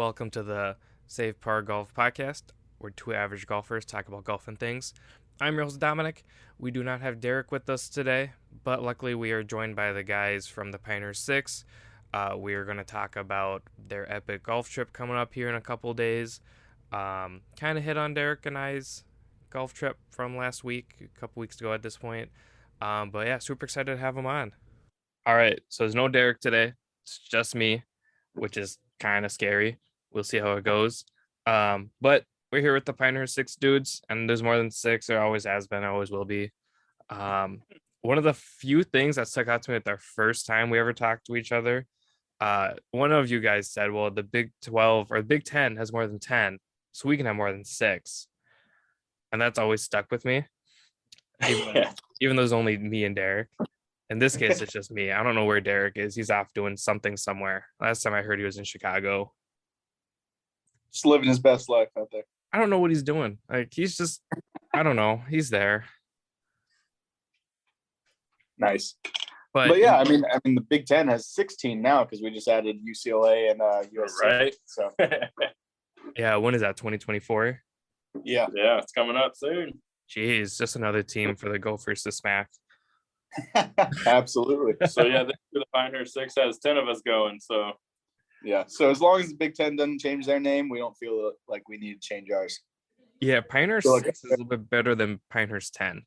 Welcome to the Save Par Golf Podcast, where two average golfers talk about golf and things. I'm your host, Dominic. We do not have Derek with us today, but luckily we are joined by the guys from the PineHurstSix. We are going to talk about their epic golf trip coming up here in a couple days. Kind of hit on Derek and I's golf trip from last week, a couple weeks ago at this point. But yeah, super excited to have him on. All right, so there's no Derek today. It's just me, which is kind of scary. We'll see how it goes. But we're here with the PineHurstSix dudes, and there's more than six. There always has been, always will be. One of the few things that stuck out to me at the first time we ever talked to each other, one of you guys said, well, the Big 12 or the Big 10 has more than 10, so we can have more than six. And that's always stuck with me, even though it's only me and Derek. In this case, it's just me. I don't know where Derek is. He's off doing something somewhere. Last time I heard he was in Chicago. Just living his best life out there. I don't know what he's doing. Like, he's just, I don't know. He's there. Nice. But yeah, I mean, the Big Ten has 16 now because we just added UCLA and USC. Right. So yeah, when is that? 2024? Yeah, it's coming up soon. Jeez, just another team for the Gophers to smack. Absolutely. So yeah, the PineHurstSix has 10 of us going. So yeah. So as long as the Big Ten doesn't change their name, we don't feel like we need to change ours. Yeah, PineHurstSix is a little bit better than PineHurst 10.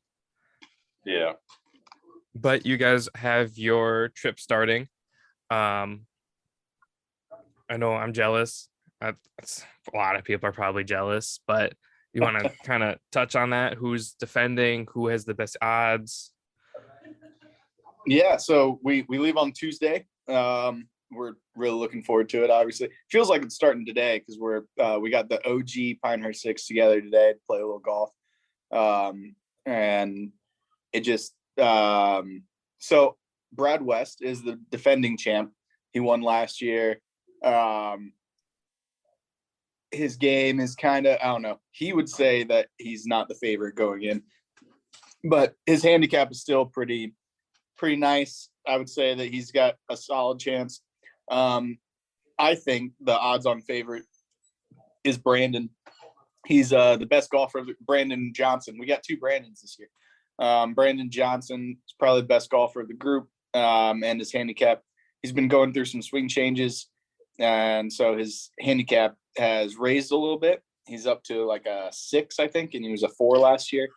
Yeah. But you guys have your trip starting. I know I'm jealous. A lot of people are probably jealous, but you want to kind of touch on that? Who's defending? Who has the best odds? Yeah, so we leave on Tuesday. We're really looking forward to it. Obviously, feels like it's starting today because we got the OG PineHurstSix together today to play a little golf, and it just so Brad West is the defending champ. He won last year. His game is kind of, I don't know. He would say that he's not the favorite going in, but his handicap is still pretty nice. I would say that he's got a solid chance. I think the odds-on favorite is Brandon. He's the best golfer, Brandon Johnson. We got two Brandons this year. Brandon Johnson is probably the best golfer of the group, and his handicap, he's been going through some swing changes, and so his handicap has raised a little bit. He's up to like a 6, I think, and he was a 4 last year.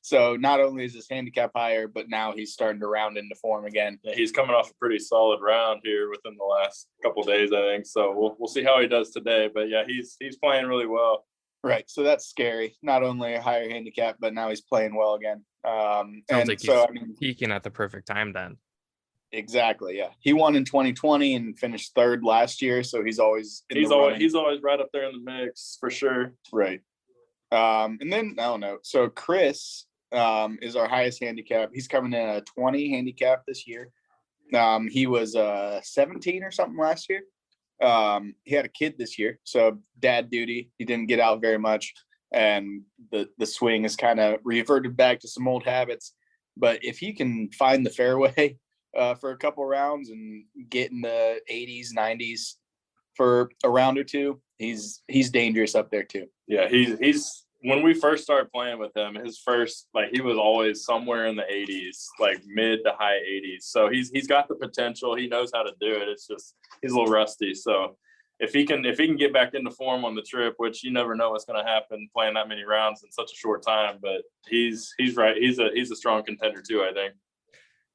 So not only is his handicap higher, but now he's starting to round into form again. Yeah, he's coming off a pretty solid round here within the last couple of days, I think. So we'll see how he does today. But yeah, he's playing really well. Right. So that's scary. Not only a higher handicap, but now he's playing well again. Sounds like he's peaking at the perfect time then. Exactly. Yeah. He won in 2020 and finished 3rd last year. So he's always right up there in the mix for sure. Right. And then I don't know. So Chris is our highest handicap. He's coming in at a 20 handicap this year. He was 17 or something last year. He had a kid this year, so dad duty. He didn't get out very much, and the swing is kind of reverted back to some old habits. But if he can find the fairway for a couple rounds and get in the 80s, 90s for a round or two, he's dangerous up there too. Yeah, he's when we first started playing with him, his first, like, he was always somewhere in the 80s, like mid to high 80s. So he's got the potential. He knows how to do it. It's just he's a little rusty. So if he can get back into form on the trip, which you never know what's going to happen playing that many rounds in such a short time, but he's right. He's a strong contender too, I think.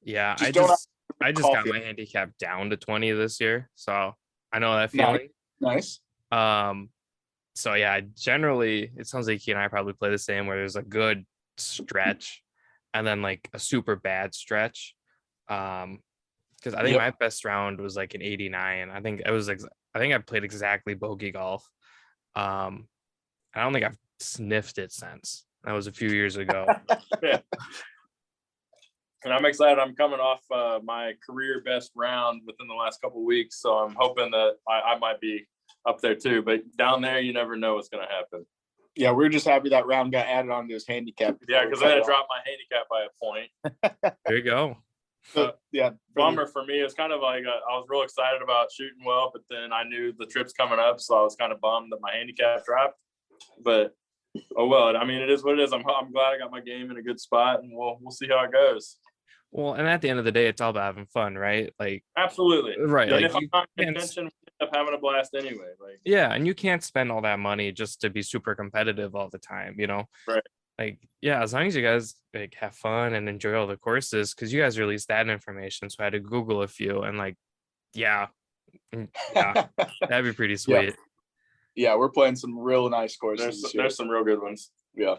Yeah, I just got my handicap down to 20 this year, so I know that feeling. Nice. So yeah, generally it sounds like he and I probably play the same, where there's a good stretch and then like a super bad stretch. Because I think my best round was like an 89. I think I played exactly bogey golf. I don't think I've sniffed it since. That was a few years ago. Yeah. And I'm excited. I'm coming off my career best round within the last couple of weeks, so I'm hoping that I might be up there too. But down there, you never know what's going to happen. Yeah, we're just happy that round got added onto his handicap. Yeah, because I had to drop my handicap by a point. There you go. Yeah, bummer for me. It's kind of like I was real excited about shooting well, but then I knew the trip's coming up, so I was kind of bummed that my handicap dropped. But oh well, I mean, it is what it is. I'm glad I got my game in a good spot, and we'll see how it goes. Well, and at the end of the day, it's all about having fun, right? Like, absolutely, right? and Like, if I'm not in contention, we end up having a blast anyway. Like, yeah, and you can't spend all that money just to be super competitive all the time, you know? Right. Like, yeah, as long as you guys like have fun and enjoy all the courses, because you guys released that information, so I had to Google a few, and like, yeah, that'd be pretty sweet. Yeah, we're playing some real nice courses. There's some real good ones. Yeah,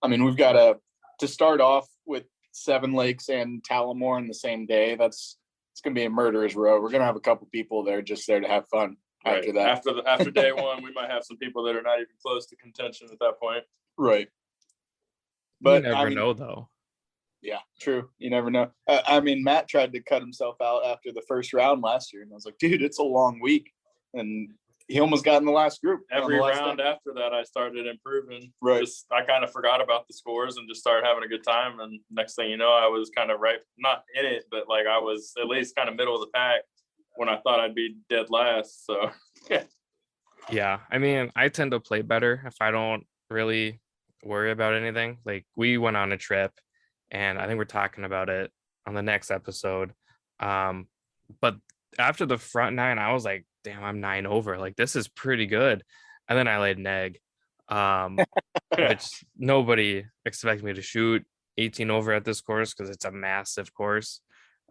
I mean, we've got to start off with Seven Lakes and Talamore in the same day. It's gonna be a murderer's row. We're gonna have a couple people there just there to have fun. After that, after day one, we might have some people that are not even close to contention at that point. Right. But you never know, though. Yeah, true. You never know. I mean, Matt tried to cut himself out after the first round last year, and I was like, dude, it's a long week, and he almost got in the last group. Every round after that, I started improving. Right. I kind of forgot about the scores and just started having a good time. And next thing you know, I was kind of not in it, but like I was at least kind of middle of the pack when I thought I'd be dead last. So, yeah. Yeah. I mean, I tend to play better if I don't really worry about anything. Like, we went on a trip, and I think we're talking about it on the next episode. But after the front nine, I was like, damn, I'm 9 over. Like, this is pretty good. And then I laid an egg, which nobody expected me to shoot 18 over at this course because it's a massive course.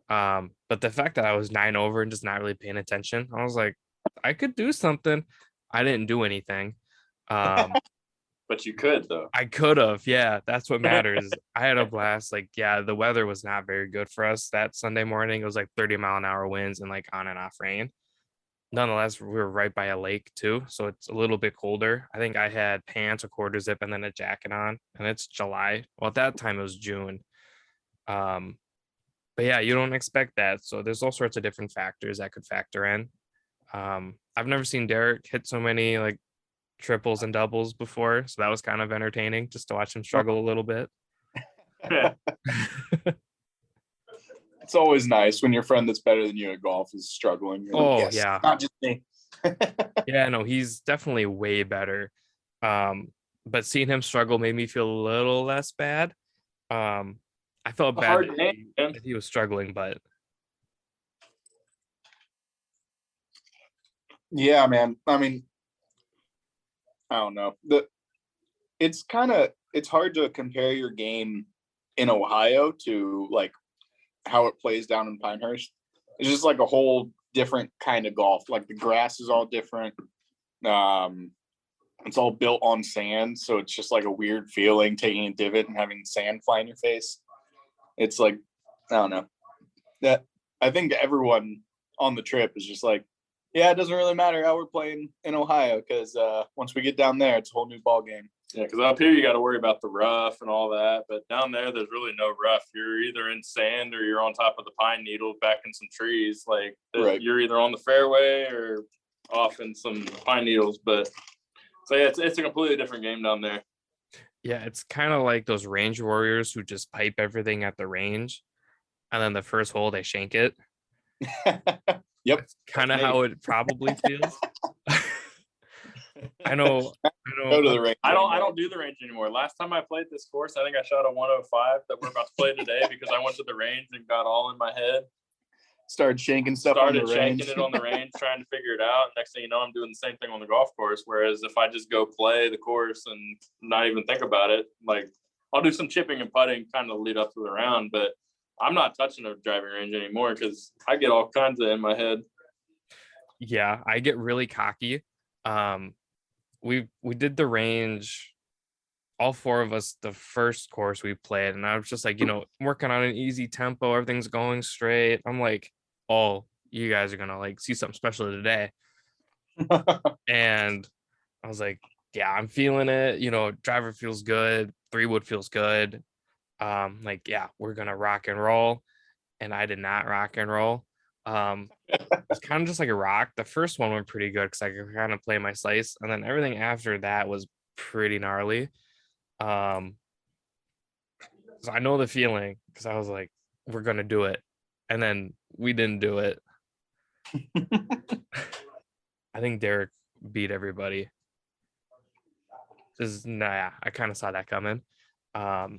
But the fact that I was 9 over and just not really paying attention, I was like, I could do something. I didn't do anything. But you could, though. I could have. Yeah, that's what matters. I had a blast. Like, yeah, the weather was not very good for us that Sunday morning. It was like 30-mile-an-hour winds and like on and off rain. Nonetheless, we were right by a lake too, so it's a little bit colder. I think I had pants, a quarter zip, and then a jacket on, and it's July. Well, at that time it was June. But yeah, you don't expect that. So there's all sorts of different factors that could factor in. I've never seen Derek hit so many like triples and doubles before, so that was kind of entertaining just to watch him struggle a little bit. It's always nice when your friend that's better than you at golf is struggling. Like, yeah, not just me. Yeah, no, he's definitely way better. But seeing him struggle made me feel a little less bad. I felt bad that he was struggling, but yeah, man. I mean, I don't know. It's hard to compare your game in Ohio to like how it plays down in Pinehurst. It's just like a whole different kind of golf. Like the grass is all different. It's all built on sand, so it's just like a weird feeling taking a divot and having sand fly in your face. It's like, I don't know. That I think everyone on the trip is just like, yeah, it doesn't really matter how we're playing in Ohio because once we get down there, it's a whole new ball game. Yeah, because up here you got to worry about the rough and all that, but down there there's really no rough. You're either in sand or you're on top of the pine needle back in some trees. Like right. You're either on the fairway or off in some pine needles. But so yeah, it's a completely different game down there. Yeah, it's kind of like those range warriors who just pipe everything at the range, and then the first hole they shank it. Yep, kind of how it probably feels. I know. Go to the range. I don't do the range anymore. Last time I played this course, I think I shot a 105 that we're about to play today because I went to the range and got all in my head. Started shanking stuff on the range. It on the range, trying to figure it out. Next thing you know, I'm doing the same thing on the golf course. Whereas if I just go play the course and not even think about it, like I'll do some chipping and putting kind of lead up to the round, but I'm not touching a driving range anymore because I get all kinds of in my head. Yeah, I get really cocky. We did the range, all 4 of us, the first course we played, and I was just like, working on an easy tempo, everything's going straight. I'm like, oh, you guys are gonna like see something special today. And I was like, yeah, I'm feeling it. Driver feels good, 3-wood feels good. Like, yeah, we're gonna rock and roll. And I did not rock and roll. It's kind of just like a rock. The first one went pretty good because I could kind of play my slice, and then everything after that was pretty gnarly. So I know the feeling because I was like, we're gonna do it. and then we didn't do it. I think Derek beat everybody. I kind of saw that coming. But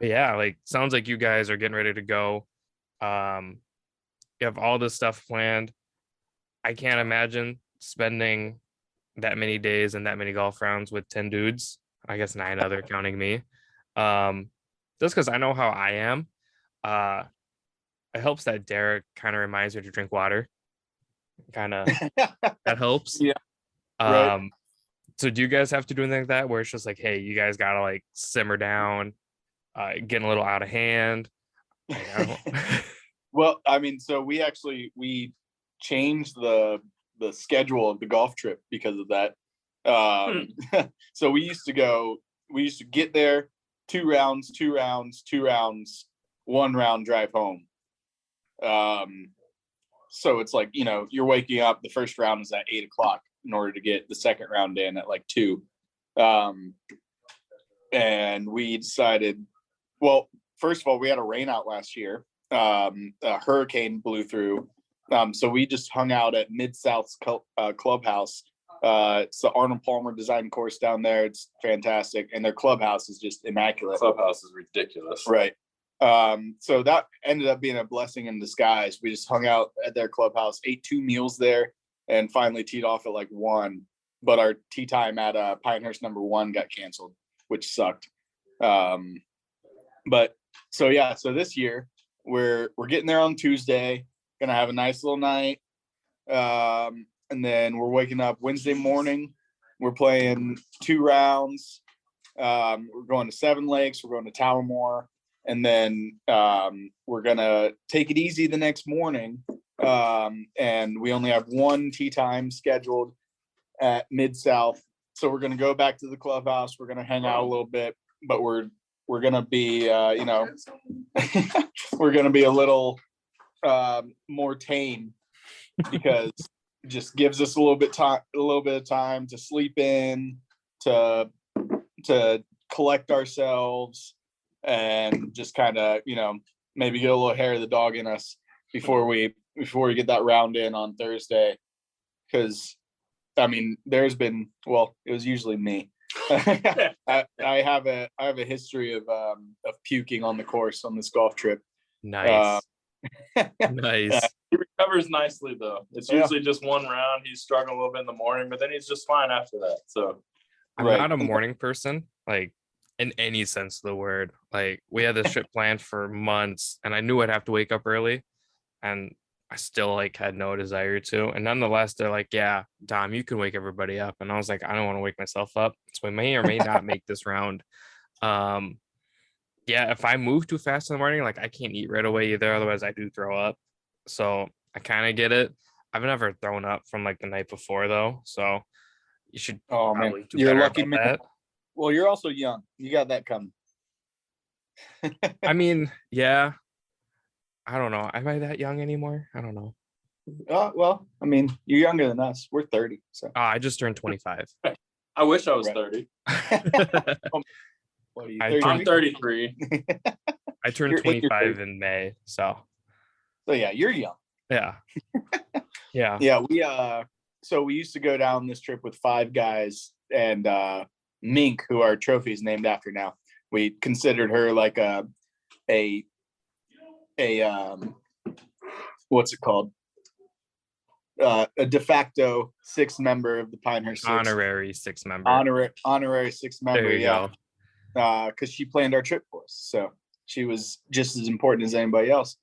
yeah, like sounds like you guys are getting ready to go. You have all this stuff planned. I can't imagine spending that many days and that many golf rounds with 10 dudes. I guess 9 other counting me. Just because I know how I am. It helps that Derek kind of reminds me to drink water. Kind of that helps. Yeah. Right. So do you guys have to do anything like that where it's just like, hey, you guys gotta like simmer down, getting a little out of hand? Like, Well, I mean, so we changed the schedule of the golf trip because of that. So we used to get there, 2 rounds, 2 rounds, 2 rounds, 1 round drive home. So it's like, you're waking up, the first round is at 8:00 in order to get the second round in at like 2. And we decided, well, first of all, we had a rain out last year. A hurricane blew through. So we just hung out at Mid-South's clubhouse. It's the Arnold Palmer design course down there. It's fantastic. And their clubhouse is just immaculate. Clubhouse is ridiculous. Right. So that ended up being a blessing in disguise. We just hung out at their clubhouse, ate 2 meals there, and finally teed off at like 1. But our tee time at Pinehurst number 1 got canceled, which sucked. But so yeah, so this year we're getting there on Tuesday, gonna have a nice little night. And then we're waking up Wednesday morning. We're playing 2 rounds. We're going to Seven Lakes, we're going to Towermore, and then we're gonna take it easy the next morning. And we only have 1 tee time scheduled at Mid-South. So we're gonna go back to the clubhouse. We're gonna hang out a little bit, but we're gonna be we're gonna be a little more tame, because it just gives us a little bit of time to sleep in, to collect ourselves, and just kind of maybe get a little hair of the dog in us before we get that round in on Thursday. Because I mean, it was usually me. I have a history of puking on the course on this golf trip. Nice. Nice. He recovers nicely though. It's usually just 1 round. He's struggling a little bit in the morning, but then he's just fine after that. So I'm not a morning person, like in any sense of the word. Like we had this trip planned for months, and I knew I'd have to wake up early, and I still like had no desire to. And nonetheless, they're like, "Yeah, Dom, you can wake everybody up." And I was like, "I don't want to wake myself up, so we may or may not make this round." Yeah, if I move too fast in the morning, like I can't eat right away either. Otherwise, I do throw up. So I kind of get it. I've never thrown up from like the night before though, so you should probably do you're better lucky, about man. that. Well, you're also young. You got that coming. I mean, yeah. I don't know. Am I that young anymore? I don't know. Well, I mean, you're younger than us. We're 30. So I just turned 25. I wish I was 30. what are you, I'm 33. I turned 25 in May. So yeah, you're young. yeah. Yeah. Yeah, we used to go down this trip with 5 guys, and Mink, who our trophy is named after now. We considered her like a what's it called? A de facto 6th member of the PineHurstSix. Honorary 6th member. Honorary 6th member. There you go. Because she planned our trip for us, so she was just as important as anybody else.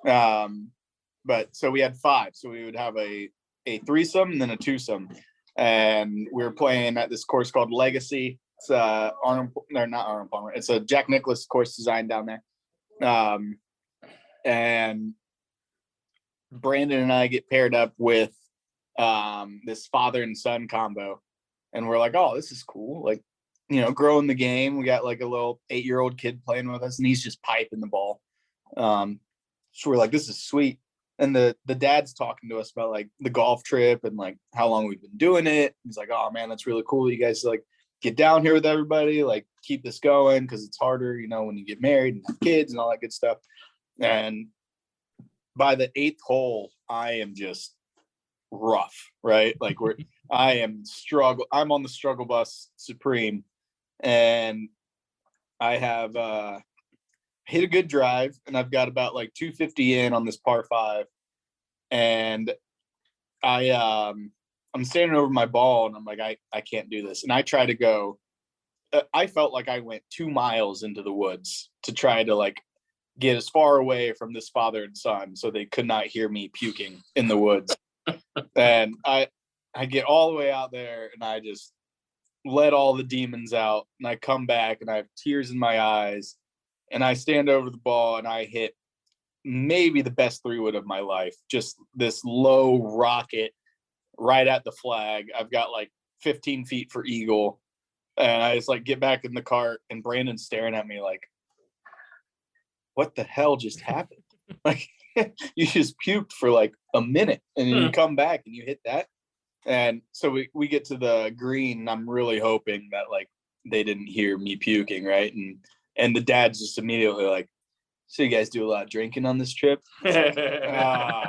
But so we had 5, so we would have a threesome and then a twosome, and we were playing at this course called Legacy. It's not Arnold Palmer. It's a Jack Nicklaus course design down there. And Brandon and I get paired up with this father and son combo, and we're like, oh, this is cool. Like, growing the game. We got like a little 8-year-old kid playing with us, and he's just piping the ball. So we're like, this is sweet. And the dad's talking to us about like the golf trip and like how long we've been doing it. He's like, oh man, that's really cool. You guys like get down here with everybody, like keep this going because it's harder, when you get married and have kids and all that good stuff. And by the 8th hole, I am just rough, right? Like I'm on the struggle bus supreme, and I have hit a good drive, and I've got about like 250 in on this par 5, and I'm standing over my ball, and I'm like, I can't do this. And I try to go, I felt like I went 2 miles into the woods to try to like get as far away from this father and son so they could not hear me puking in the woods. And I get all the way out there, and I just let all the demons out, and I come back and I have tears in my eyes, and I stand over the ball and I hit maybe the best 3-wood of my life. Just this low rocket right at the flag. I've got like 15 feet for eagle, and I just like get back in the cart, and Brandon's staring at me like, what the hell just happened? Like, you just puked for like a minute, and then you come back and you hit that. And so we get to the green, and I'm really hoping that like they didn't hear me puking, right? And the dad's just immediately like, so you guys do a lot of drinking on this trip? Crap.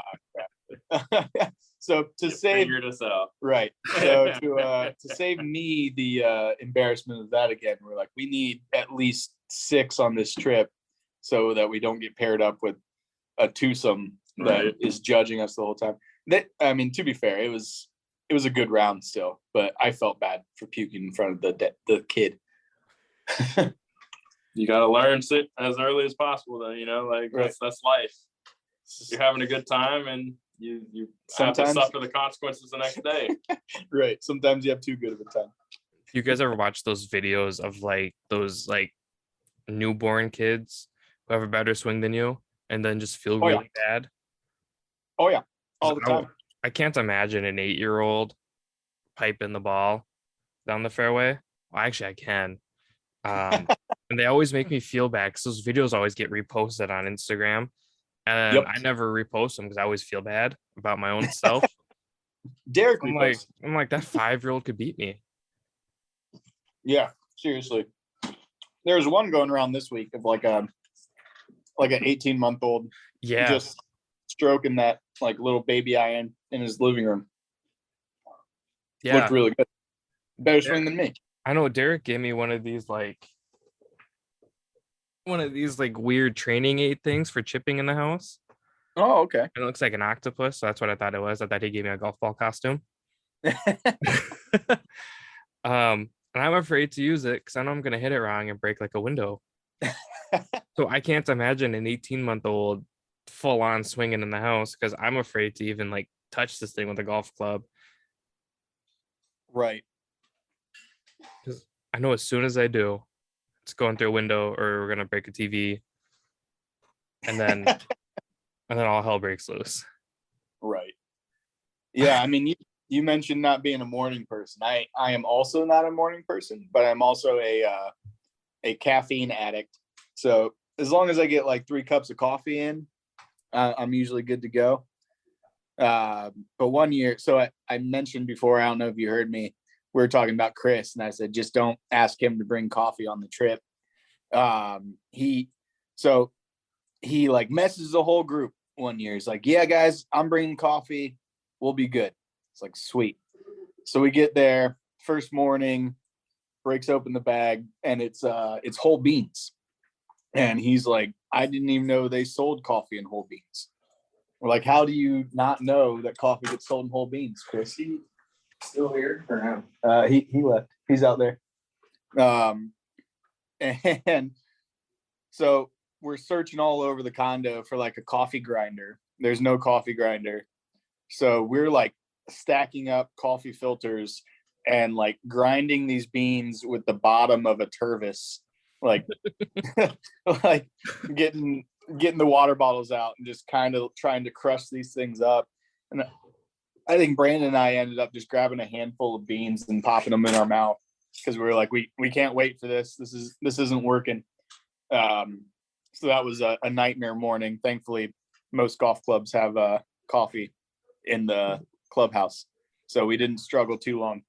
So to save us out. Right. So to save me the embarrassment of that again, we're like, we need at least 6 on this trip so that we don't get paired up with a twosome that is judging us the whole time. I mean, to be fair, it was a good round still, but I felt bad for puking in front of the kid. You got to learn as early as possible, though. Like Right. that's life. You're having a good time, and you have to suffer the consequences the next day. Right. Sometimes you have too good of a time. You guys ever watch those videos of like those like newborn kids who have a better swing than you and then just feel really bad? Oh yeah, all the time. I can't imagine an 8-year-old piping the ball down the fairway. Well, actually, I can. And they always make me feel bad because those videos always get reposted on Instagram, and I never repost them because I always feel bad about my own self. Derek, I'm like that 5-year-old could beat me. Yeah, seriously. There's one going around this week of like an 18-month-old, just stroking that like little baby iron in his living room. Yeah, looked really good. Better swing than me. I know Derek gave me one of these weird training aid things for chipping in the house. Oh, okay. It looks like an octopus, so that's what I thought it was. I thought he gave me a golf ball costume. And I'm afraid to use it because I know I'm gonna hit it wrong and break like a window. So I can't imagine an 18-month-old full on swinging in the house because I'm afraid to even like touch this thing with a golf club. Right. Because I know as soon as I do, it's going through a window or we're gonna break a TV, and then all hell breaks loose. Right. Yeah, I mean, you mentioned not being a morning person. I am also not a morning person, but I'm also a caffeine addict. So as long as I get like 3 cups of coffee in, I'm usually good to go. But one year, so I mentioned before, I don't know if you heard me, we were talking about Chris, and I said, just don't ask him to bring coffee on the trip. He like messes the whole group one year. He's like, yeah, guys, I'm bringing coffee. We'll be good. It's like, sweet. So we get there first morning, breaks open the bag, and it's whole beans. And he's like, I didn't even know they sold coffee in whole beans. We're like, how do you not know that coffee gets sold in whole beans, Chris? He still here or no? He left. He's out there. And so we're searching all over the condo for like a coffee grinder. There's no coffee grinder. So we're like stacking up coffee filters and like grinding these beans with the bottom of a Tervis, like like getting the water bottles out and just kind of trying to crush these things up. And I think Brandon and I ended up just grabbing a handful of beans and popping them in our mouth because we were like, we can't wait for this. This isn't working. So that was a nightmare morning. Thankfully, most golf clubs have coffee in the clubhouse, so we didn't struggle too long.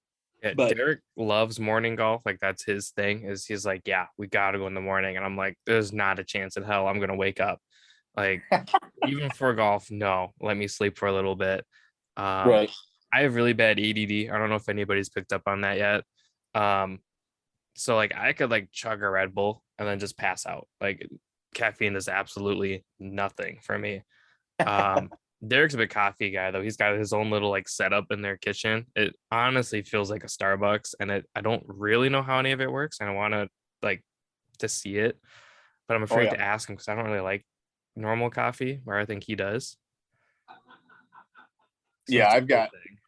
Yeah, But Derek loves morning golf. Like that's his thing. Is he's like, yeah, we got to go in the morning, and I'm like, there's not a chance in hell I'm gonna wake up. Like even for golf, no. Let me sleep for a little bit. Um, right. I have really bad ADD. I don't know if anybody's picked up on that yet. Um, so like I could like chug a Red Bull and then just pass out. Like caffeine is absolutely nothing for me. Um, Derek's a big coffee guy though. He's got his own little like setup in their kitchen. It honestly feels like a Starbucks, and I don't really know how any of it works, and I want to like to see it, but I'm Oh afraid yeah. to ask him because I don't really like normal coffee, where I think he does. So Yeah, it's a I've cool got thing.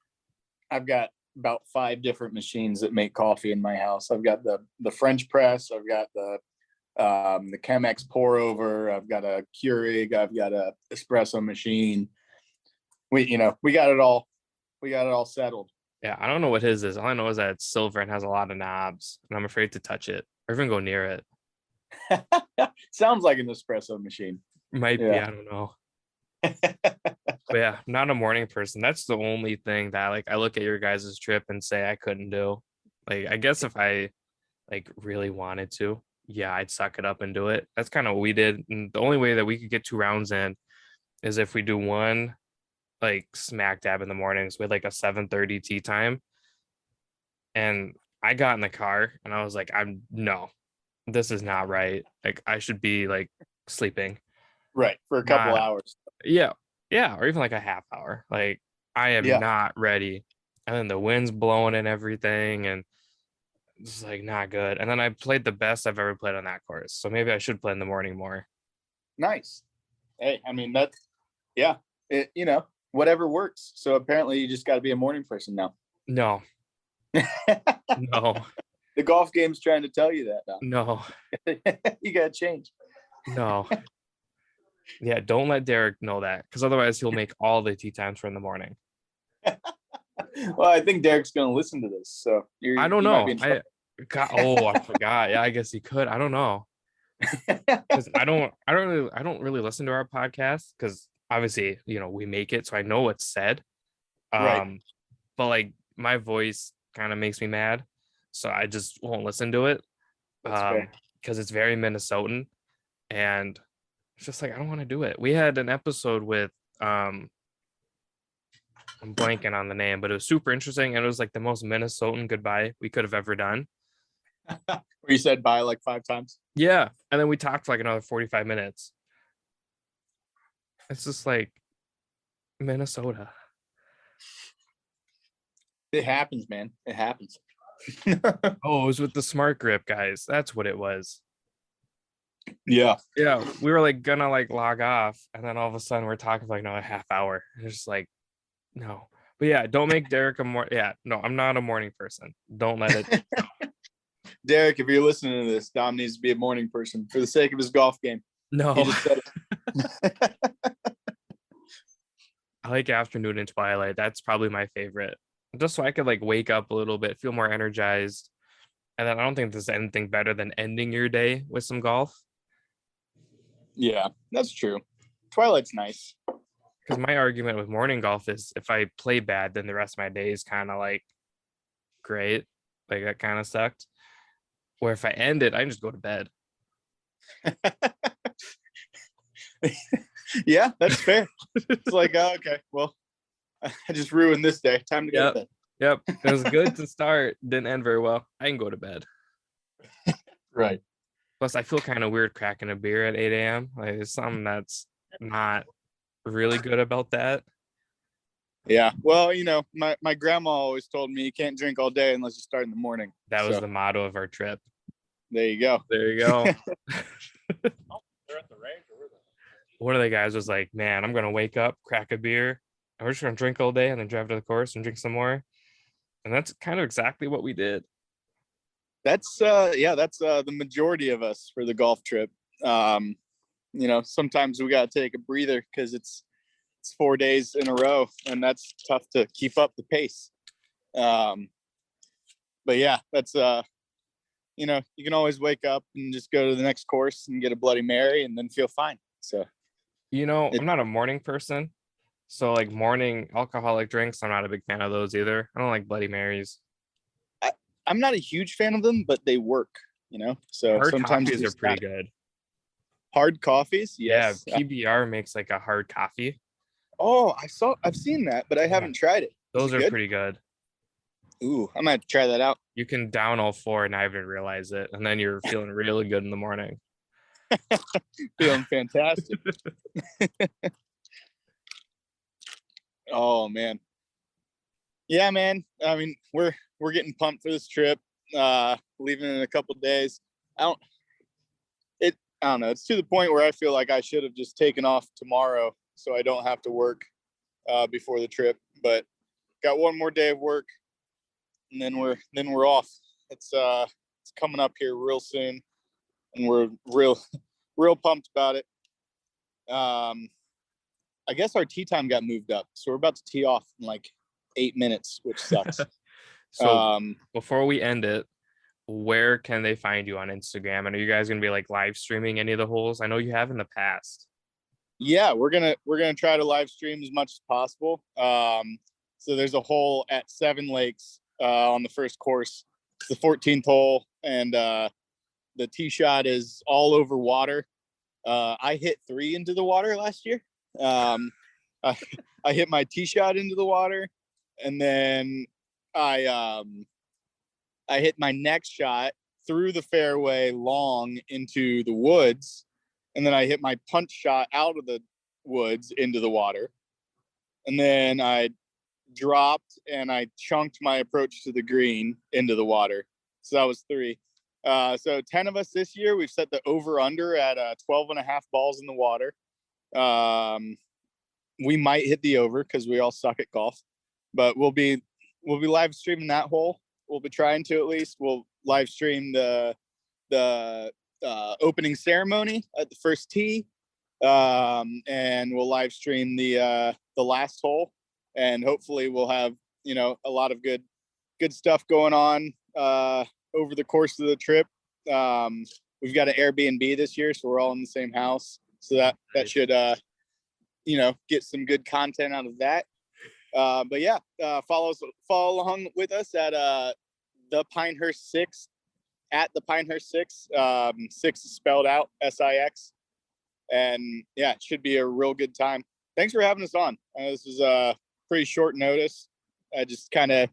I've got about 5 different machines that make coffee in my house. I've got the French press. I've got the Chemex pour over. I've got a Keurig. I've got a espresso machine. We got it all. We got it all settled. Yeah, I don't know what his is. All I know is that it's silver and has a lot of knobs, and I'm afraid to touch it or even go near it. Sounds like an espresso machine. Might be, Yeah. I don't know. But yeah, not a morning person. That's the only thing that like I look at your guys' trip and say I couldn't do. Like I guess if I like really wanted to, yeah, I'd suck it up and do it. That's kind of what we did. And the only way that we could get 2 rounds in is if we do one like smack dab in the mornings with like a 7:30 tea time. And I got in the car and I was like, I'm no, this is not right. Like I should be like sleeping. Right. For a couple Not hours. yeah, yeah, or even like a half hour. Like I am Yeah. not ready. And then the wind's blowing and everything, and it's like not good. And then I played the best I've ever played on that course. So maybe I should play in the morning more. Nice. Hey, I mean that's yeah. Whatever works. So apparently you just got to be a morning person now. No, no, The golf game's trying to tell you that no, now. You got to change. no. Yeah, don't let Derek know that because otherwise he'll make all the tea times for in the morning. Well, I think Derek's going to listen to this, so I don't you might be know. in trouble. I forgot. Yeah, I guess he could. I don't know. Because I don't really listen to our podcast because obviously, we make it, so I know what's said. Right. But like my voice kind of makes me mad, so I just won't listen to it. That's fair. Because it's very Minnesotan, and it's just like I don't want to do it. We had an episode with I'm blanking on the name, but it was super interesting, and it was like the most Minnesotan goodbye we could have ever done. Where you said bye like 5 times. Yeah, and then we talked for like another 45 minutes. It's just like Minnesota. It happens, man. It happens. Oh, it was with the smart grip guys. That's what it was. Yeah. Yeah, we were like gonna like log off, and then all of a sudden we're talking for like another half hour. And it's just like, no. But yeah, don't make Derek a more. Yeah, no, I'm not a morning person. Don't let it. Derek, if you're listening to this, Dom needs to be a morning person for the sake of his golf game. He No, just said it. I like afternoon and twilight. That's probably my favorite. Just so I could like wake up a little bit, feel more energized. And then I don't think there's anything better than ending your day with some golf. Yeah, that's true. Twilight's nice. Because my argument with morning golf is if I play bad, then the rest of my day is kind of like great. Like that kind of sucked. Or if I end it, I can just go to bed. Yeah, that's fair. It's like, oh, okay, well, I just ruined this day. Time to go to bed. Yep. It was good to start. Didn't end very well. I can go to bed. Right. Plus, I feel kind of weird cracking a beer at 8 a.m. Like there's something that's not really good about that. Yeah. Well, my grandma always told me you can't drink all day unless you start in the morning. That was So, the motto of our trip. there you go. There you go. They're at the range or One of the guys was like, man, I'm going to wake up, crack a beer, and we're just going to drink all day and then drive to the course and drink some more. And that's kind of exactly what we did. That's the majority of us for the golf trip. Sometimes we got to take a breather because it's 4 days in a row, and that's tough to keep up the pace. But yeah, that's you can always wake up and just go to the next course and get a Bloody Mary and then feel fine. So I'm not a morning person. So like morning alcoholic drinks, I'm not a big fan of those either. I don't like Bloody Marys. I'm not a huge fan of them, but they work, so Hard sometimes coffees are pretty good. Hard coffees. Yes. Yeah, PBR makes like a hard coffee. Oh, I've seen that, but I haven't tried it. Those are pretty good. Ooh, I might have to try that out. You can down all 4 and I haven't realized it. And then you're feeling really good in the morning. Feeling fantastic. Oh man. Yeah, man. I mean, we're getting pumped for this trip. Leaving in a couple days. I don't know. It's to the point where I feel like I should have just taken off tomorrow so I don't have to work before the trip. But got one more day of work, and then we're off. It's coming up here real soon, and we're real pumped about it. I guess our tee time got moved up, so we're about to tee off in like 8 minutes, which sucks. So before we end it, where can they find you on Instagram? And are you guys gonna be like live streaming any of the holes? I know you have in the past. Yeah, we're gonna try to live stream as much as possible. So there's a hole at Seven Lakes on the first course. It's the 14th hole, and the tee shot is all over water. I hit 3 into the water last year. I hit my tee shot into the water, and then I hit my next shot through the fairway long into the woods, and then I hit my punch shot out of the woods into the water, and then I dropped and I chunked my approach to the green into the water. So that was 3. So 10 of us this year. We've set the over under at 12 and a half balls in the water. We might hit the over because we all suck at golf, but we'll be live streaming that hole. We'll be trying to, at least. We'll live stream the opening ceremony at the first tee, and we'll live stream the last hole, and hopefully we'll have a lot of good stuff going on over the course of the trip. We've got an Airbnb this year, so we're all in the same house, so that should get some good content out of that. But yeah, follow along with us at the PineHurstSix, at the PineHurstSix. 6 is spelled out SIX, and yeah, it should be a real good time. Thanks for having us on. This is pretty short notice. I just kind of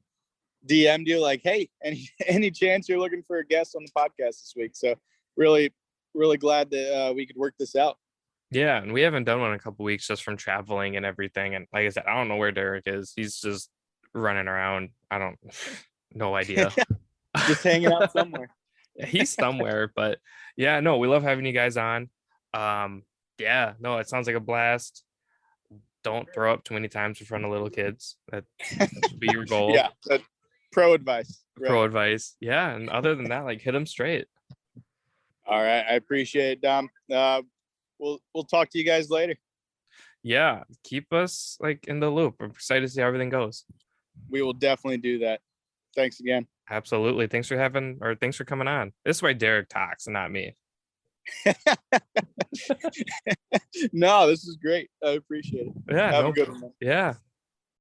DM'd you like, hey, any chance you're looking for a guest on the podcast this week? So really glad that we could work this out. Yeah, and we haven't done one in a couple weeks just from traveling and everything. And like I said, I don't know where Derek is. He's just running around. No idea. Just hanging out somewhere. He's somewhere, but yeah, no, we love having you guys on. Yeah, no, it sounds like a blast. Don't throw up too many times in front of little kids. That should be your goal. Yeah, pro advice. Pro advice. Yeah, and other than that, like hit them straight. All right, I appreciate it, Dom. We'll talk to you guys later. Yeah, keep us like in the loop. I'm excited to see how everything goes. We will definitely do that. Thanks again. Absolutely. Thanks for coming on. This is why Derek talks and not me. No, this is great. I appreciate it. Yeah. Have a good one. Yeah.